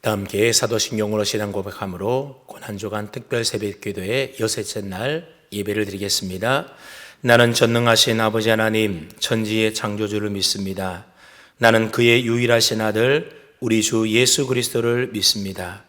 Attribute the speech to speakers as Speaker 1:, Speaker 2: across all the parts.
Speaker 1: 다 함께 사도신경으로 신앙 고백함으로 한 주간 특별 새벽기도의 여섯째 날 예배를 드리겠습니다. 나는 전능하신 아버지 하나님 천지의 창조주를 믿습니다. 나는 그의 유일하신 아들 우리 주 예수 그리스도를 믿습니다.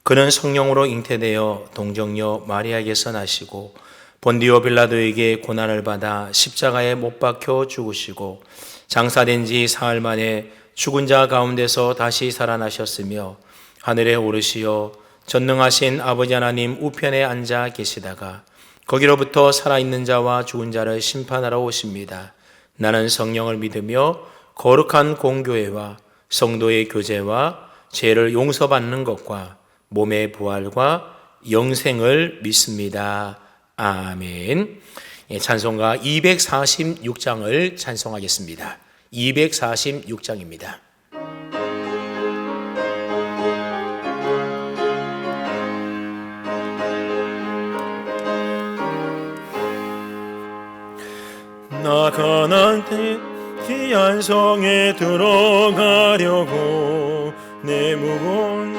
Speaker 1: 그는 성령으로 잉태되어 동정녀 마리아에게서 나시고 본디오 빌라도에게 고난을 받아 십자가에 못 박혀 죽으시고 장사된 지 사흘 만에 죽은 자 가운데서 다시 살아나셨으며 하늘에 오르시어 전능하신 아버지 하나님 우편에 앉아 계시다가 거기로부터 살아있는 자와 죽은 자를 심판하러 오십니다. 나는 성령을 믿으며 거룩한 공교회와 성도의 교제와 죄를 용서받는 것과 몸의 부활과 영생을 믿습니다. 아멘. 찬송가 246장을 찬송하겠습니다. 246장입니다. 나 가나안 귀한 성에 들어가려고 내 무거운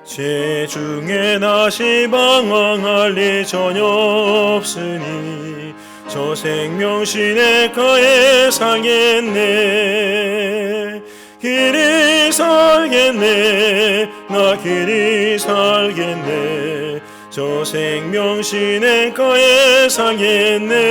Speaker 1: 죄 중에 다시 방황할 일 전혀 없으니 저 생명 시냇가에 살겠네. 길이 살겠네. 나 길이 살겠네. 저 생명 시냇가에 살겠네.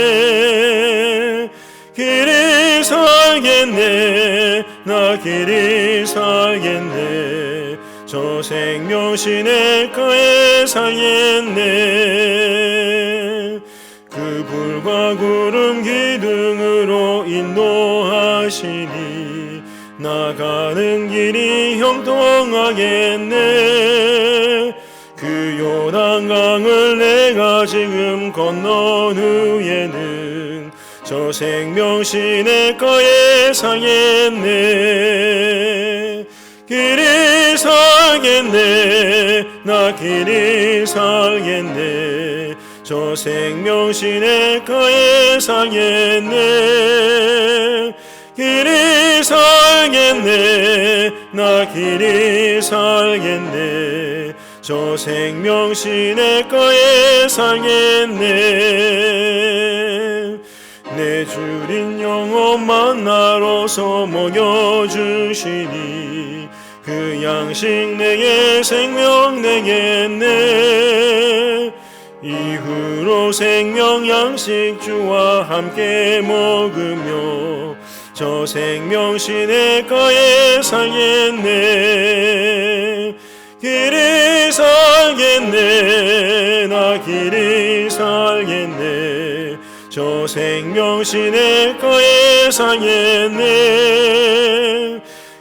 Speaker 1: 길이 살겠네. 나 길이 살겠네. 저 생명 시냇가에 살겠네. 그 불과 구름 기둥으로 인도하시니 나가는 길이 형통하겠네. 그 요단강을 내가 지금 건넌 후에는 저 생명 시냇가에 살겠네. 길이 살겠네. 나 길이 살겠네. 저 생명 시냇가에 살겠네. 길이 살겠네. 나 길이 살겠네. 저 생명 시냇가에 살겠네. 내 주린 영혼 만나러서 먹여주시니 그 양식 내게 생명 내겠네. 이후로 생명 양식 주와 함께 먹으며 저 생명 시냇가에 살겠네. 길이 살겠네. 나 길이 살겠네. 저 생명 시냇가에 살겠네.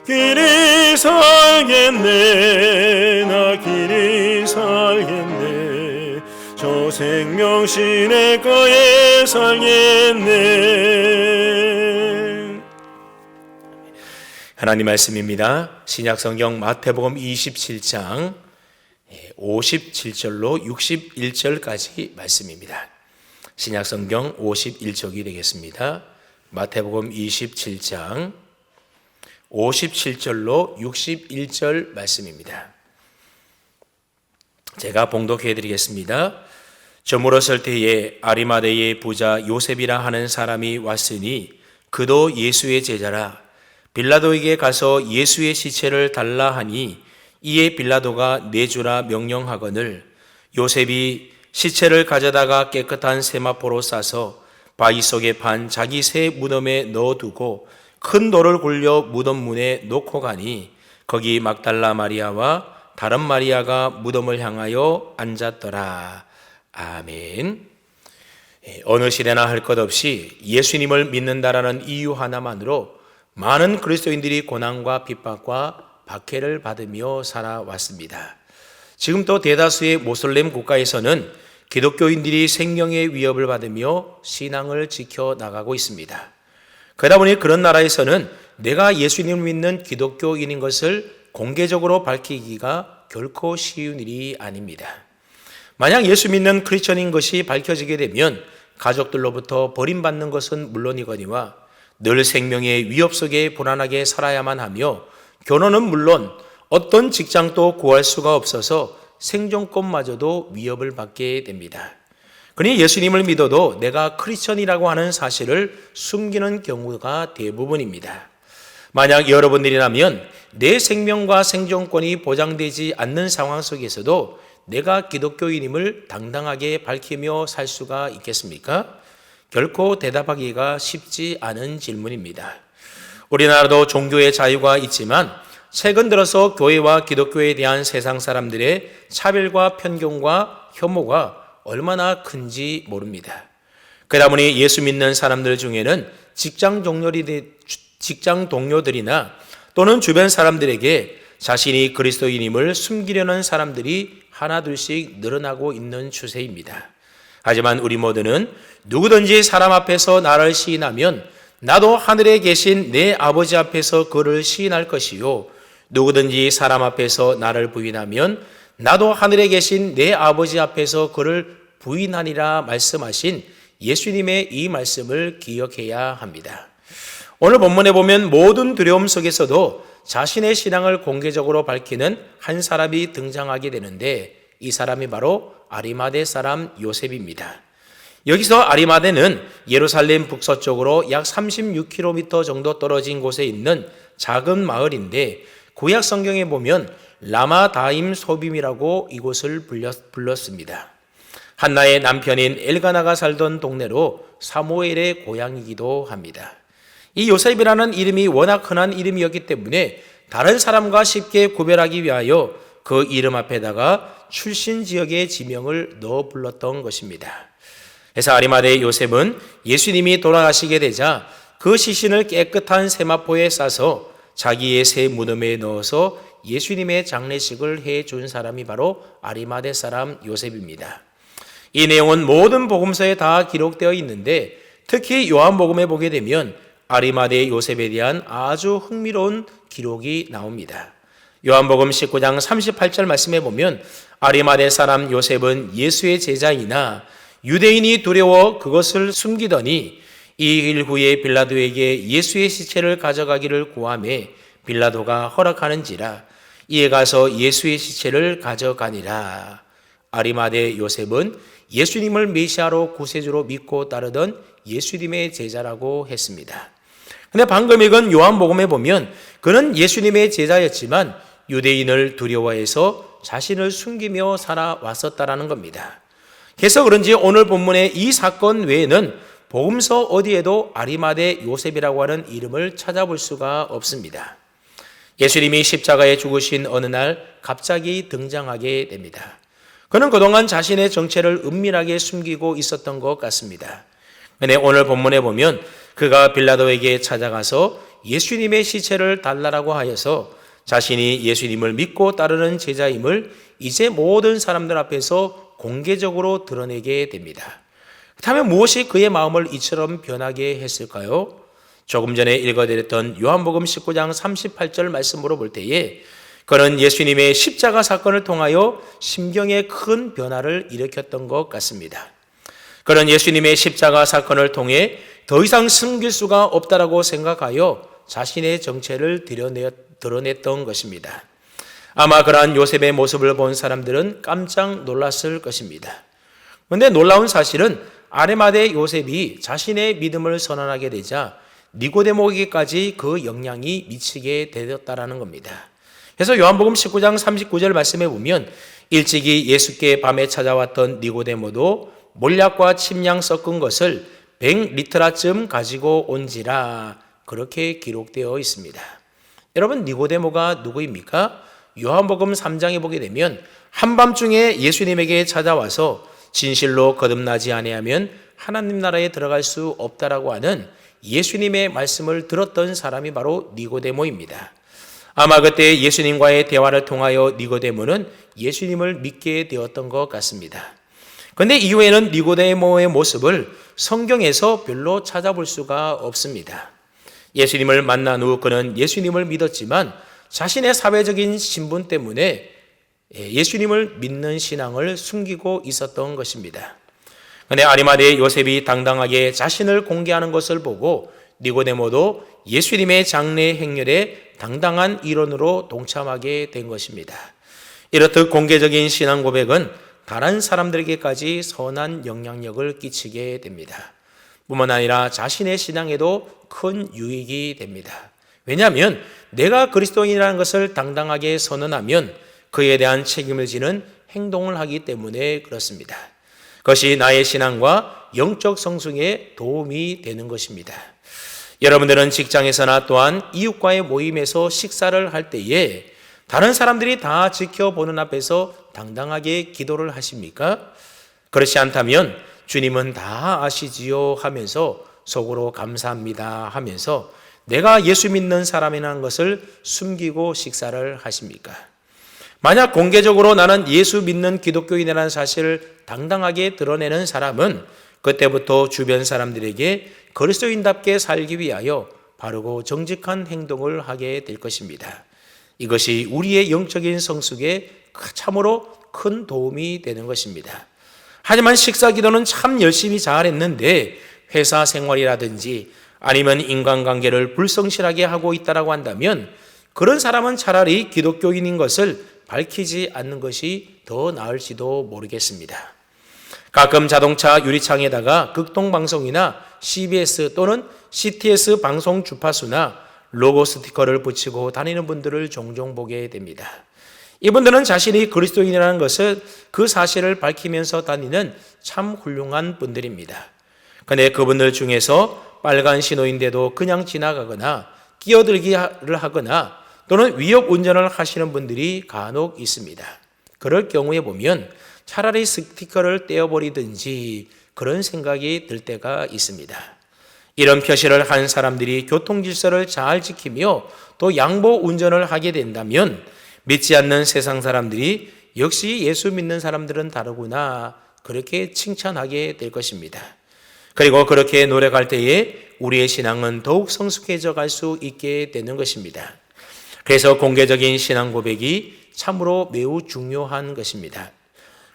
Speaker 1: 길이 살겠네. 나 길이 살겠네. 저 생명 시냇가에 살겠네. 하나님 말씀입니다. 신약성경 마태복음 27장 57절로 61절까지 말씀입니다. 신약성경 51쪽이 되겠습니다. 마태복음 27장 57절로 61절 말씀입니다. 제가 봉독해 드리겠습니다. 저물었을 때에 아리마대의 부자 요셉이라 하는 사람이 왔으니 그도 예수의 제자라. 빌라도에게 가서 예수의 시체를 달라 하니 이에 빌라도가 내주라 명령하거늘 요셉이 시체를 가져다가 깨끗한 세마포로 싸서 바위 속에 판 자기 새 무덤에 넣어두고 큰 돌을 굴려 무덤 문에 놓고 가니 거기 막달라 마리아와 다른 마리아가 무덤을 향하여 앉았더라. 아멘. 어느 시대나 할 것 없이 예수님을 믿는다라는 이유 하나만으로 많은 그리스도인들이 고난과 핍박과 박해를 받으며 살아왔습니다. 지금 또 대다수의 모슬렘 국가에서는 기독교인들이 생명의 위협을 받으며 신앙을 지켜나가고 있습니다. 그러다 보니 그런 나라에서는 내가 예수님을 믿는 기독교인인 것을 공개적으로 밝히기가 결코 쉬운 일이 아닙니다. 만약 예수 믿는 크리스천인 것이 밝혀지게 되면 가족들로부터 버림받는 것은 물론이거니와 늘 생명의 위협 속에 불안하게 살아야만 하며 결혼은 물론 어떤 직장도 구할 수가 없어서 생존권마저도 위협을 받게 됩니다. 그러니 예수님을 믿어도 내가 크리스천이라고 하는 사실을 숨기는 경우가 대부분입니다. 만약 여러분들이라면 내 생명과 생존권이 보장되지 않는 상황 속에서도 내가 기독교인임을 당당하게 밝히며 살 수가 있겠습니까? 결코 대답하기가 쉽지 않은 질문입니다. 우리나라도 종교의 자유가 있지만 최근 들어서 교회와 기독교에 대한 세상 사람들의 차별과 편견과 혐오가 얼마나 큰지 모릅니다. 그러다 보니 예수 믿는 사람들 중에는 직장 동료들이나 또는 주변 사람들에게 자신이 그리스도인임을 숨기려는 사람들이 하나둘씩 늘어나고 있는 추세입니다. 하지만 우리 모두는 누구든지 사람 앞에서 나를 시인하면 나도 하늘에 계신 내 아버지 앞에서 그를 시인할 것이요, 누구든지 사람 앞에서 나를 부인하면 나도 하늘에 계신 내 아버지 앞에서 그를 부인하니라 말씀하신 예수님의 이 말씀을 기억해야 합니다. 오늘 본문에 보면 모든 두려움 속에서도 자신의 신앙을 공개적으로 밝히는 한 사람이 등장하게 되는데, 이 사람이 바로 아리마대 사람 요셉입니다. 여기서 아리마대는 예루살렘 북서쪽으로 약 36km 정도 떨어진 곳에 있는 작은 마을인데, 구약 성경에 보면 라마다임 소빔이라고 이곳을 불렀습니다. 한나의 남편인 엘가나가 살던 동네로 사무엘의 고향이기도 합니다. 이 요셉이라는 이름이 워낙 흔한 이름이었기 때문에 다른 사람과 쉽게 구별하기 위하여 그 이름 앞에다가 출신 지역의 지명을 넣어 불렀던 것입니다. 그래서 아리마대 요셉은 예수님이 돌아가시게 되자 그 시신을 깨끗한 세마포에 싸서 자기의 새 무덤에 넣어서 예수님의 장례식을 해준 사람이 바로 아리마대 사람 요셉입니다. 이 내용은 모든 복음서에 다 기록되어 있는데, 특히 요한복음에 보게 되면 아리마대 요셉에 대한 아주 흥미로운 기록이 나옵니다. 요한복음 19장 38절 말씀에 보면 아리마대 사람 요셉은 예수의 제자이나 유대인이 두려워 그것을 숨기더니 이 일 후에 빌라도에게 예수의 시체를 가져가기를 구하매 빌라도가 허락하는지라 이에 가서 예수의 시체를 가져가니라. 아리마대 요셉은 예수님을 메시아로 구세주로 믿고 따르던 예수님의 제자라고 했습니다. 근데 방금 읽은 요한복음에 보면 그는 예수님의 제자였지만 유대인을 두려워해서 자신을 숨기며 살아왔었다라는 겁니다. 그래서 그런지 오늘 본문의 이 사건 외에는 복음서 어디에도 아리마대 요셉이라고 하는 이름을 찾아볼 수가 없습니다. 예수님이 십자가에 죽으신 어느 날 갑자기 등장하게 됩니다. 그는 그동안 자신의 정체를 은밀하게 숨기고 있었던 것 같습니다. 그런데 오늘 본문에 보면 그가 빌라도에게 찾아가서 예수님의 시체를 달라라고 하여서 자신이 예수님을 믿고 따르는 제자임을 이제 모든 사람들 앞에서 공개적으로 드러내게 됩니다. 그렇다면 무엇이 그의 마음을 이처럼 변하게 했을까요? 조금 전에 읽어드렸던 요한복음 19장 38절 말씀으로 볼 때에 그는 예수님의 십자가 사건을 통하여 심경에 큰 변화를 일으켰던 것 같습니다. 그는 예수님의 십자가 사건을 통해 더 이상 숨길 수가 없다라고 생각하여 자신의 정체를 드러냈던 것입니다. 아마 그러한 요셉의 모습을 본 사람들은 깜짝 놀랐을 것입니다. 그런데 놀라운 사실은 아리마대 요셉이 자신의 믿음을 선언하게 되자 니고데모에게까지 그 영향이 미치게 되었다라는 겁니다. 그래서 요한복음 19장 39절 말씀에 보면 일찍이 예수께 밤에 찾아왔던 니고데모도 몰약과 침량 섞은 것을 100리터라쯤 가지고 온지라 그렇게 기록되어 있습니다. 여러분, 니고데모가 누구입니까? 요한복음 3장에 보게 되면 한밤중에 예수님에게 찾아와서 진실로 거듭나지 아니하면 하나님 나라에 들어갈 수 없다라고 하는 예수님의 말씀을 들었던 사람이 바로 니고데모입니다. 아마 그때 예수님과의 대화를 통하여 니고데모는 예수님을 믿게 되었던 것 같습니다. 그런데 이후에는 니고데모의 모습을 성경에서 별로 찾아볼 수가 없습니다. 예수님을 만난 후 그는 예수님을 믿었지만 자신의 사회적인 신분 때문에 예수님을 믿는 신앙을 숨기고 있었던 것입니다. 그런데 아리마대 요셉이 당당하게 자신을 공개하는 것을 보고 니고데모도 예수님의 장례 행렬에 당당한 일원으로 동참하게 된 것입니다. 이렇듯 공개적인 신앙 고백은 다른 사람들에게까지 선한 영향력을 끼치게 됩니다. 뿐만 아니라 자신의 신앙에도 큰 유익이 됩니다. 왜냐하면 내가 그리스도인이라는 것을 당당하게 선언하면 그에 대한 책임을 지는 행동을 하기 때문에 그렇습니다. 그것이 나의 신앙과 영적 성숙에 도움이 되는 것입니다. 여러분들은 직장에서나 또한 이웃과의 모임에서 식사를 할 때에 다른 사람들이 다 지켜보는 앞에서 당당하게 기도를 하십니까? 그렇지 않다면 주님은 다 아시지요 하면서 속으로 감사합니다 하면서 내가 예수 믿는 사람이라는 것을 숨기고 식사를 하십니까? 만약 공개적으로 나는 예수 믿는 기독교인이라는 사실을 당당하게 드러내는 사람은 그때부터 주변 사람들에게 그리스도인답게 살기 위하여 바르고 정직한 행동을 하게 될 것입니다. 이것이 우리의 영적인 성숙에 참으로 큰 도움이 되는 것입니다. 하지만 식사 기도는 참 열심히 잘했는데 회사 생활이라든지 아니면 인간관계를 불성실하게 하고 있다고 한다면 그런 사람은 차라리 기독교인인 것을 밝히지 않는 것이 더 나을지도 모르겠습니다. 가끔 자동차 유리창에다가 극동방송이나 CBS 또는 CTS 방송 주파수나 로고 스티커를 붙이고 다니는 분들을 종종 보게 됩니다. 이분들은 자신이 그리스도인이라는 것을 그 사실을 밝히면서 다니는 참 훌륭한 분들입니다. 그런데 그분들 중에서 빨간 신호인데도 그냥 지나가거나 끼어들기를 하거나 또는 위협 운전을 하시는 분들이 간혹 있습니다. 그럴 경우에 보면 차라리 스티커를 떼어버리든지 그런 생각이 들 때가 있습니다. 이런 표시를 한 사람들이 교통 질서를 잘 지키며 또 양보 운전을 하게 된다면 믿지 않는 세상 사람들이 역시 예수 믿는 사람들은 다르구나 그렇게 칭찬하게 될 것입니다. 그리고 그렇게 노력할 때에 우리의 신앙은 더욱 성숙해져 갈 수 있게 되는 것입니다. 그래서 공개적인 신앙 고백이 참으로 매우 중요한 것입니다.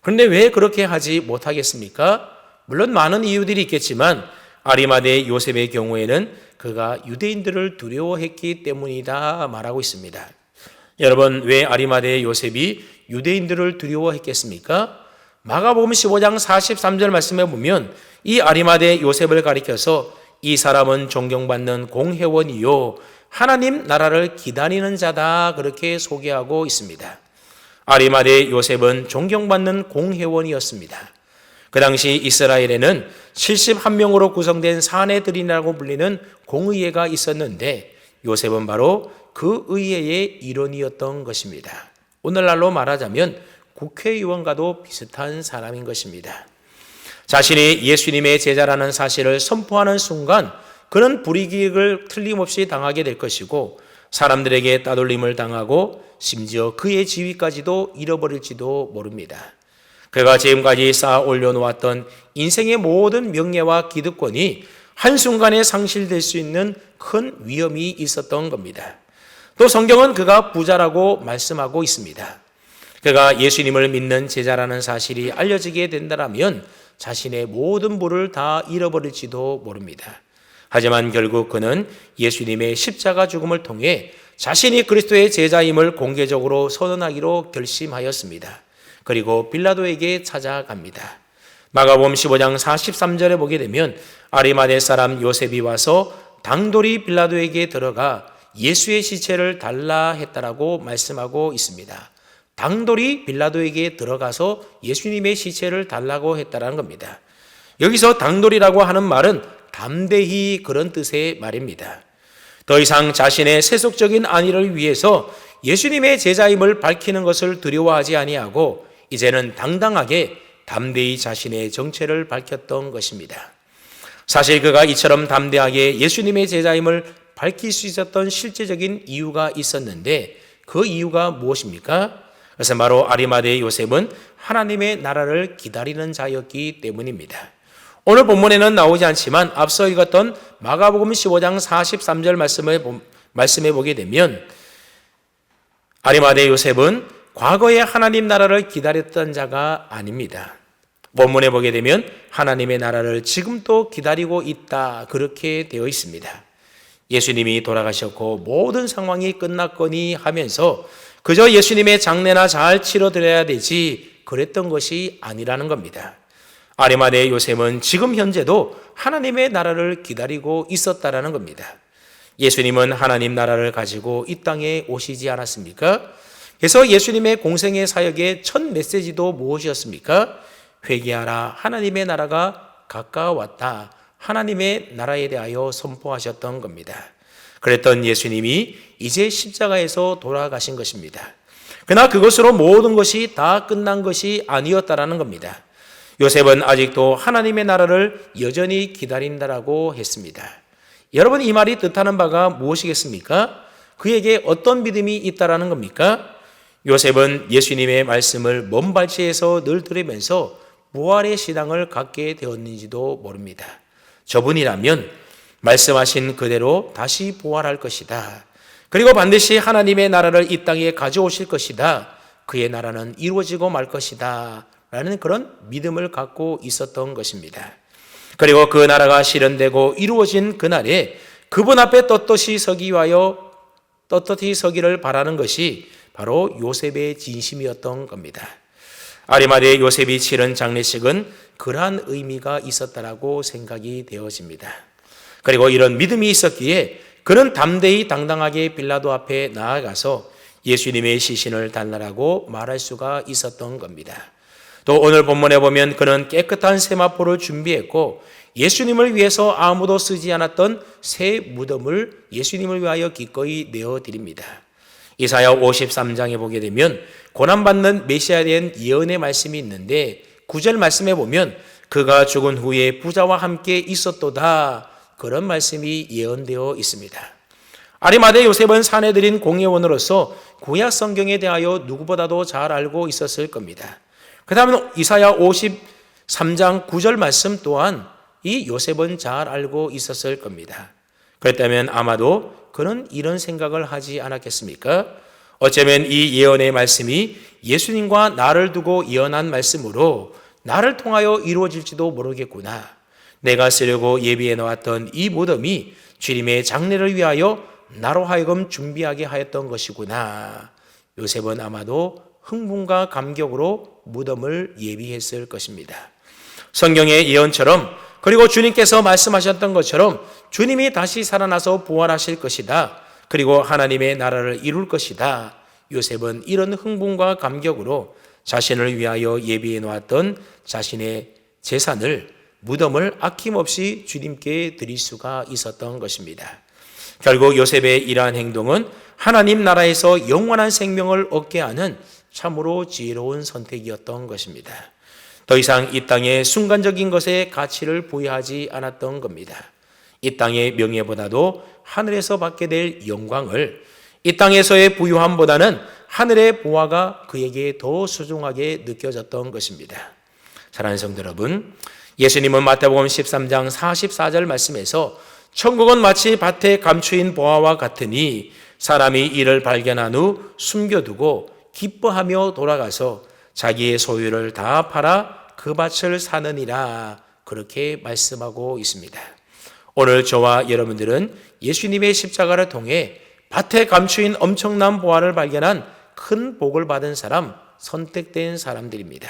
Speaker 1: 그런데 왜 그렇게 하지 못하겠습니까? 물론 많은 이유들이 있겠지만 아리마대 요셉의 경우에는 그가 유대인들을 두려워했기 때문이다 말하고 있습니다. 여러분, 왜 아리마대 요셉이 유대인들을 두려워했겠습니까? 마가복음 15장 43절 말씀에 보면 이 아리마대 요셉을 가리켜서 이 사람은 존경받는 공회원이요 하나님 나라를 기다리는 자다 그렇게 소개하고 있습니다. 아리마대 요셉은 존경받는 공회원이었습니다. 그 당시 이스라엘에는 71명으로 구성된 사내들이라고 불리는 공의회가 있었는데 요셉은 바로 그 의회의 일원이었던 것입니다. 오늘날로 말하자면 국회의원과도 비슷한 사람인 것입니다. 자신이 예수님의 제자라는 사실을 선포하는 순간 그는 불이익을 틀림없이 당하게 될 것이고 사람들에게 따돌림을 당하고 심지어 그의 지위까지도 잃어버릴지도 모릅니다. 그가 지금까지 쌓아 올려놓았던 인생의 모든 명예와 기득권이 한순간에 상실될 수 있는 큰 위험이 있었던 겁니다. 또 성경은 그가 부자라고 말씀하고 있습니다. 그가 예수님을 믿는 제자라는 사실이 알려지게 된다면 자신의 모든 부를 다 잃어버릴지도 모릅니다. 하지만 결국 그는 예수님의 십자가 죽음을 통해 자신이 그리스도의 제자임을 공개적으로 선언하기로 결심하였습니다. 그리고 빌라도에게 찾아갑니다. 마가복음 15장 43절에 보게 되면 아리마대 사람 요셉이 와서 당돌이 빌라도에게 들어가 예수의 시체를 달라 했다라고 말씀하고 있습니다. 당돌이 빌라도에게 들어가서 예수님의 시체를 달라고 했다라는 겁니다. 여기서 당돌이라고 하는 말은 담대히 그런 뜻의 말입니다. 더 이상 자신의 세속적인 안위를 위해서 예수님의 제자임을 밝히는 것을 두려워하지 아니하고 이제는 당당하게 담대히 자신의 정체를 밝혔던 것입니다. 사실 그가 이처럼 담대하게 예수님의 제자임을 밝힐 수 있었던 실제적인 이유가 있었는데 그 이유가 무엇입니까? 그래서 바로 아리마대 요셉은 하나님의 나라를 기다리는 자였기 때문입니다. 오늘 본문에는 나오지 않지만 앞서 읽었던 마가복음 15장 43절 말씀에 보게 되면 아리마대 요셉은 과거에 하나님 나라를 기다렸던 자가 아닙니다. 본문에 보게 되면 하나님의 나라를 지금도 기다리고 있다 그렇게 되어 있습니다. 예수님이 돌아가셨고 모든 상황이 끝났거니 하면서 그저 예수님의 장례나 잘 치러드려야 되지 그랬던 것이 아니라는 겁니다. 아리마대 요셉은 지금 현재도 하나님의 나라를 기다리고 있었다라는 겁니다. 예수님은 하나님 나라를 가지고 이 땅에 오시지 않았습니까? 그래서 예수님의 공생의 사역의 첫 메시지도 무엇이었습니까? 회개하라, 하나님의 나라가 가까웠다. 하나님의 나라에 대하여 선포하셨던 겁니다. 그랬던 예수님이 이제 십자가에서 돌아가신 것입니다. 그러나 그것으로 모든 것이 다 끝난 것이 아니었다라는 겁니다. 요셉은 아직도 하나님의 나라를 여전히 기다린다라고 했습니다. 여러분, 이 말이 뜻하는 바가 무엇이겠습니까? 그에게 어떤 믿음이 있다라는 겁니까? 요셉은 예수님의 말씀을 먼 발치에서 늘 들으면서 부활의 신앙을 갖게 되었는지도 모릅니다. 저분이라면 말씀하신 그대로 다시 부활할 것이다. 그리고 반드시 하나님의 나라를 이 땅에 가져오실 것이다. 그의 나라는 이루어지고 말 것이다. 라는 그런 믿음을 갖고 있었던 것입니다. 그리고 그 나라가 실현되고 이루어진 그날에 그분 앞에 떳떳이 서기 위하여 떳떳히 서기를 바라는 것이 바로 요셉의 진심이었던 겁니다. 아리마대 요셉이 치른 장례식은 그러한 의미가 있었다라고 생각이 되어집니다. 그리고 이런 믿음이 있었기에 그는 담대히 당당하게 빌라도 앞에 나아가서 예수님의 시신을 달라라고 말할 수가 있었던 겁니다. 또 오늘 본문에 보면 그는 깨끗한 세마포를 준비했고 예수님을 위해서 아무도 쓰지 않았던 새 무덤을 예수님을 위하여 기꺼이 내어드립니다. 이사야 53장에 보게 되면 고난받는 메시아에 대한 예언의 말씀이 있는데 9절 말씀에 보면 그가 죽은 후에 부자와 함께 있었도다, 그런 말씀이 예언되어 있습니다. 아리마대 요셉은 사내들인 공예원으로서 구약 성경에 대하여 누구보다도 잘 알고 있었을 겁니다. 그 다음에 이사야 53장 9절 말씀 또한 이 요셉은 잘 알고 있었을 겁니다. 그렇다면 아마도 그는 이런 생각을 하지 않았겠습니까? 어쩌면 이 예언의 말씀이 예수님과 나를 두고 예언한 말씀으로 나를 통하여 이루어질지도 모르겠구나. 내가 쓰려고 예비해 놓았던 이 무덤이 주님의 장례를 위하여 나로 하여금 준비하게 하였던 것이구나. 요셉은 아마도 흥분과 감격으로 무덤을 예비했을 것입니다. 성경의 예언처럼, 그리고 주님께서 말씀하셨던 것처럼 주님이 다시 살아나서 부활하실 것이다. 그리고 하나님의 나라를 이룰 것이다. 요셉은 이런 흥분과 감격으로 자신을 위하여 예비해 놓았던 자신의 재산을, 무덤을 아낌없이 주님께 드릴 수가 있었던 것입니다. 결국 요셉의 이러한 행동은 하나님 나라에서 영원한 생명을 얻게 하는 참으로 지혜로운 선택이었던 것입니다. 더 이상 이 땅의 순간적인 것에 가치를 부여하지 않았던 겁니다. 이 땅의 명예보다도 하늘에서 받게 될 영광을, 이 땅에서의 부유함보다는 하늘의 보화가 그에게 더 소중하게 느껴졌던 것입니다. 사랑하는 성도 여러분, 예수님은 마태복음 13장 44절 말씀에서 천국은 마치 밭에 감추인 보화와 같으니 사람이 이를 발견한 후 숨겨두고 기뻐하며 돌아가서 자기의 소유를 다 팔아 그 밭을 사느니라, 그렇게 말씀하고 있습니다. 오늘 저와 여러분들은 예수님의 십자가를 통해 밭에 감추인 엄청난 보화를 발견한 큰 복을 받은 사람, 선택된 사람들입니다.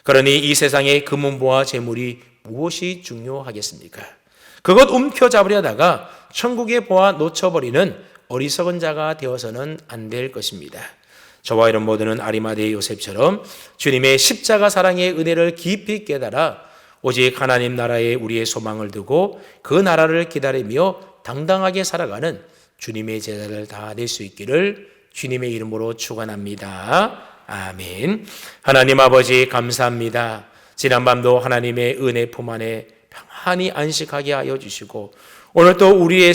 Speaker 1: 그러니 이 세상의 금은보화 재물이 무엇이 중요하겠습니까? 그것 움켜잡으려다가 천국의 보화 놓쳐버리는 어리석은 자가 되어서는 안 될 것입니다. 저와 이런 모두는 아리마대 요셉처럼 주님의 십자가 사랑의 은혜를 깊이 깨달아 오직 하나님 나라에 우리의 소망을 두고 그 나라를 기다리며 당당하게 살아가는 주님의 제자를 다 될 수 있기를 주님의 이름으로 축원합니다. 아멘. 하나님 아버지 감사합니다. 지난밤도 하나님의 은혜 품 안에 평안히 안식하게 하여 주시고 오늘 또 우리에게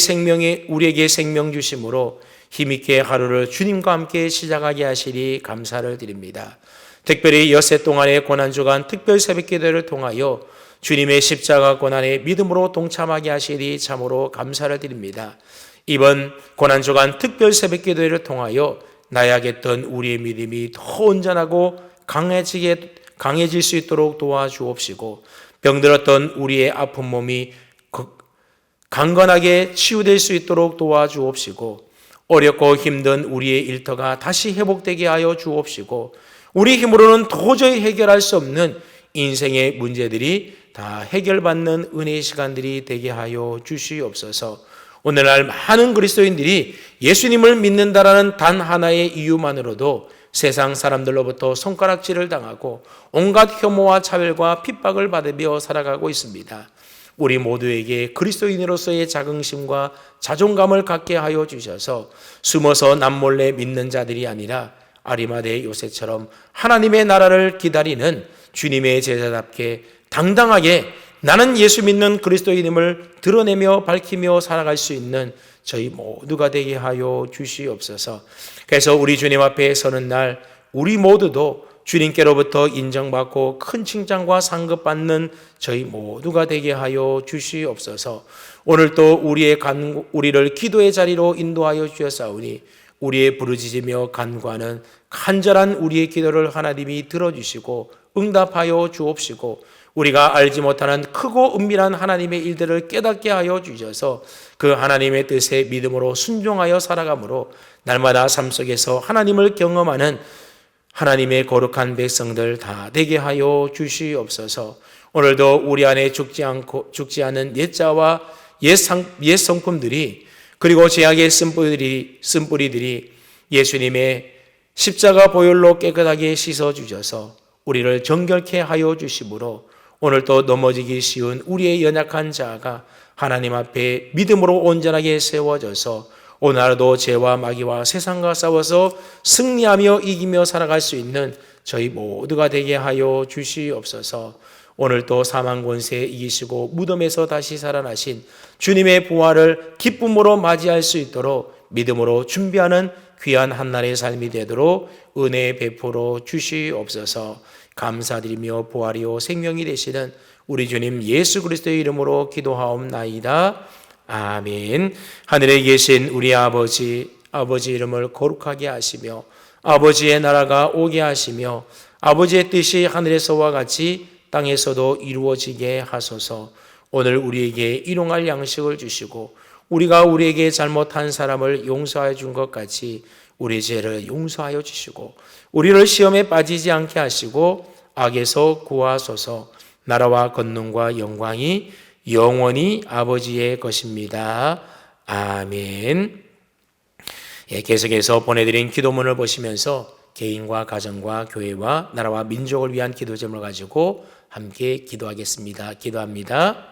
Speaker 1: 생명 주심으로 힘있게 하루를 주님과 함께 시작하게 하시리 감사를 드립니다. 특별히 엿새 동안의 고난주간 특별 새벽기도를 통하여 주님의 십자가 고난에 믿음으로 동참하게 하시리 참으로 감사를 드립니다. 이번 고난주간 특별 새벽기도를 통하여 나약했던 우리의 믿음이 더 온전하고 강해질 수 있도록 도와주옵시고 병들었던 우리의 아픈 몸이 강건하게 치유될 수 있도록 도와주옵시고, 어렵고 힘든 우리의 일터가 다시 회복되게 하여 주옵시고, 우리 힘으로는 도저히 해결할 수 없는 인생의 문제들이 다 해결받는 은혜의 시간들이 되게 하여 주시옵소서. 오늘날 많은 그리스도인들이 예수님을 믿는다라는 단 하나의 이유만으로도 세상 사람들로부터 손가락질을 당하고 온갖 혐오와 차별과 핍박을 받으며 살아가고 있습니다. 우리 모두에게 그리스도인으로서의 자긍심과 자존감을 갖게 하여 주셔서 숨어서 남몰래 믿는 자들이 아니라 아리마대 요셉처럼 하나님의 나라를 기다리는 주님의 제자답게 당당하게 나는 예수 믿는 그리스도인임을 드러내며 밝히며 살아갈 수 있는 저희 모두가 되게 하여 주시옵소서. 그래서 우리 주님 앞에 서는 날 우리 모두도 주님께로부터 인정받고 큰 칭찬과 상급받는 저희 모두가 되게 하여 주시옵소서. 오늘 또 우리를 기도의 자리로 인도하여 주셨사오니 우리의 부르짖으며 간구하는 간절한 우리의 기도를 하나님이 들어주시고 응답하여 주옵시고, 우리가 알지 못하는 크고 은밀한 하나님의 일들을 깨닫게 하여 주셔서 그 하나님의 뜻에 믿음으로 순종하여 살아가므로 날마다 삶 속에서 하나님을 경험하는 하나님의 거룩한 백성들 다 되게 하여 주시옵소서. 오늘도 우리 안에 죽지 않은 옛자와 옛 성품들이, 그리고 제약의 쓴뿌리들이 예수님의 십자가 보혈로 깨끗하게 씻어 주셔서 우리를 정결케 하여 주시므로 오늘도 넘어지기 쉬운 우리의 연약한 자아가 하나님 앞에 믿음으로 온전하게 세워져서 오늘 하루도 죄와 마귀와 세상과 싸워서 승리하며 이기며 살아갈 수 있는 저희 모두가 되게 하여 주시옵소서. 오늘 또 사망 권세 이기시고 무덤에서 다시 살아나신 주님의 부활을 기쁨으로 맞이할 수 있도록 믿음으로 준비하는 귀한 한날의 삶이 되도록 은혜 베풀어 주시옵소서. 감사드리며 부활이요 생명이 되시는 우리 주님 예수 그리스도의 이름으로 기도하옵나이다. 아멘. 하늘에 계신 우리 아버지 이름을 거룩하게 하시며 아버지의 나라가 오게 하시며 아버지의 뜻이 하늘에서와 같이 땅에서도 이루어지게 하소서. 오늘 우리에게 일용할 양식을 주시고 우리가 우리에게 잘못한 사람을 용서하여 준 것 같이 우리 죄를 용서하여 주시고 우리를 시험에 빠지지 않게 하시고 악에서 구하소서. 나라와 권능과 영광이 영원히 아버지의 것입니다. 아멘. 계속해서 보내드린 기도문을 보시면서 개인과 가정과 교회와 나라와 민족을 위한 기도 제목을 가지고 함께 기도하겠습니다. 기도합니다.